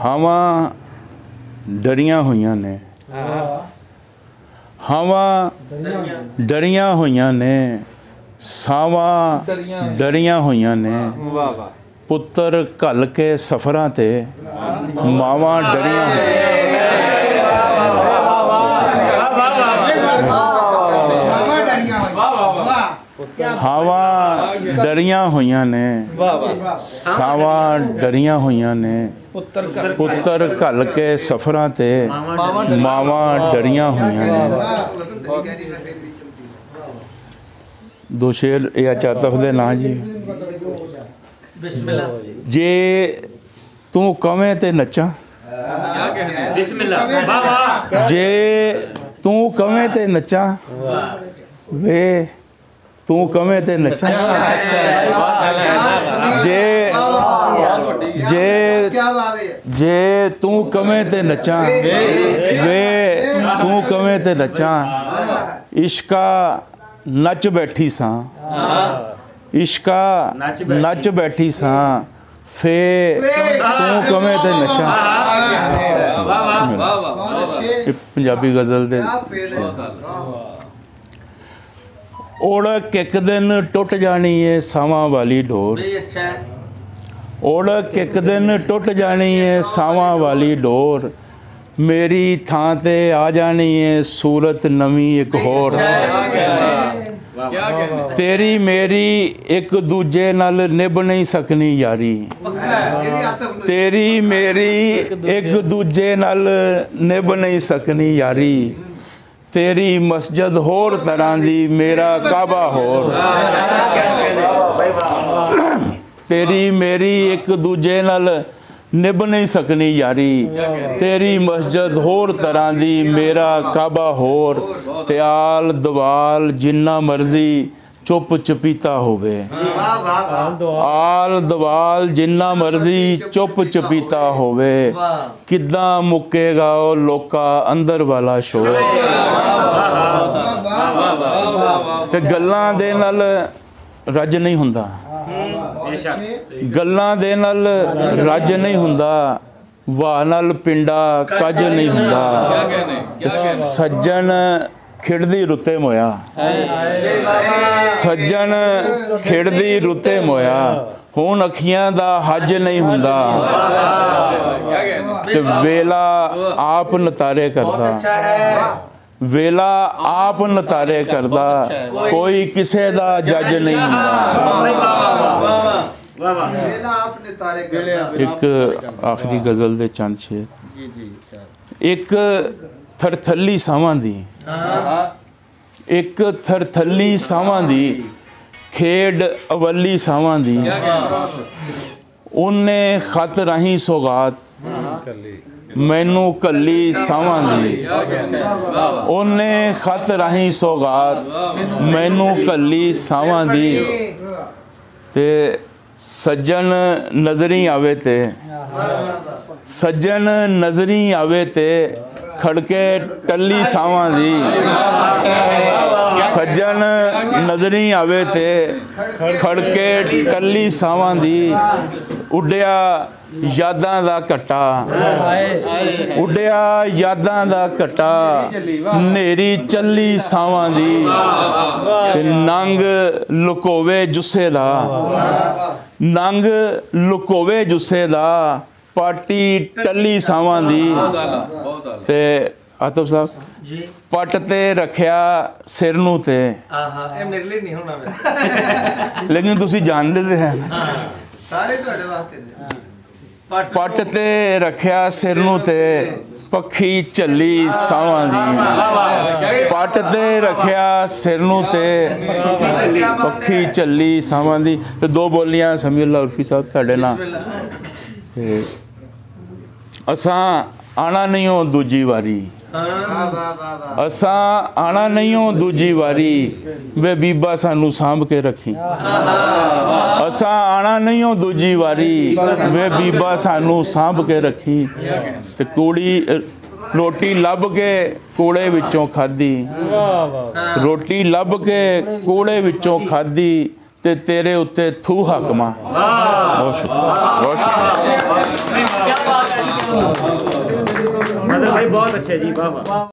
हवा डरियां हुईयां ने, हवा डरियां हुईयां ने, सावा डरियां हुईयां ने, पुत्र घल के सफरां ते मावां डरियां हुईयां। हवा डरियां हुईयां ने, सावा डरियां हुईयां ने, पुत्र घल के सफरां ते मावां डरियां हुईयां ने। दो शेर या चार तफदे ना जी। जे तू कवें ते नच्चां, जे तू कवें ते नच्चां, वे तू कवें ते नच्चां, जे जे जे तू कवें ते नच्चां, वे तू कवें ते नच्चां, इश्का नच बैठी सां, इश्का नच बैठी सां, फे तू कवें ते नच्चां। पंजाबी गज़ल दे ओढ़क एक दिन टुट जानी है सावां वाली डोर, ओढ़क एक दिन टुट जानी है सावां वाली डोर, मेरी थां ते आ जानी है सूरत नवीं एक होर, तेरी मेरी एक दूजे नाल निभ नहीं सकनी यारी, तेरी मेरी एक दूजे नाल निभ नहीं सकनी यारी, तेरी मस्जिद होर तरह दी मेरा काबा होर, तेरी मेरी एक दूजे नाल निभ नहीं सकनी यारी, तेरी मस्जिद होर तरह दी मेरा काबा होर, ते आल दवाल जिन्ना मर्जी चुप चपीता होवे, आल दवाल जिन्ना मर्जी चुप चपीता होवे, किद्दां मुक्केगा ओ लोका अंदर वाला शोर। ते गल्लां दे नाल रज नहीं हुंदा, गल्लां दे नाल रज नहीं हुंदा, वाह नाल पिंडा कज नहीं हुंदा, सज्जन खिड़दी रुते मोया, सज्जन खिड़दी रुते मोया, हुण अखियां दा हज नहीं हुंदा, ते वेला आप नतारे करदा, वेला आप नतारे करदा, कोई किसे दा जज नहीं हुंदा। एक आखिरी गज़ल दे चंद शेर, एक थरथली सावां दी, एक थरथली सावां दी, खेड अवली सावां दी, उन्ने खत राही सौगात मैनू कली सावां दी, उन्ने खत राही सौगात मैनू कली सावां दी, ते सज्जन नजरी आवे ते, सज्जन नजरी आवे ते खड़के टली सावां दी, सज्जन नजरी आवे ते खड़के टली सावां दी, उड्डिया यादां दा घट्टा, उड्डिया यादां दा घट्टा, नेरी चली सावां दी, ते नंग लुकोवे जुस्से दा, नंग लुकोवे जुस्से दा, पाटी टली सावां दी, ते आतफ साहब पट ते रखिया सिर नूं ते, मेरे लिए नहीं होना लेकिन तुसी जानदे ते हैं सारे तुहाडे वास्ते ने, पट ते रखिया सिर नूं ते पखी झल्ली सावां दी, पट ते रखिया सिर नूं ते पखी झल्ली सावां दी। ते दो बोलियां समीउल्लाह उर्फी साहब साडे नाल, असां आना नहीं हो दूजी वारी, असां आना नहीं हो दूजी वारी, वे बीबा सानू सांभ के रखी, असां आना नहीं हो दूजी वारी, वे बीबा सानू सांभ के रखी, ते कुड़ी रोटी लभ के कूड़े विचों खाधी, रोटी लभ के कूड़े विचों खाधी, ते तेरे उत्ते थू हकमा। बहुत शुक्रिया, बहुत शुक्रिया। बहुत अच्छे जी, वाह वाह।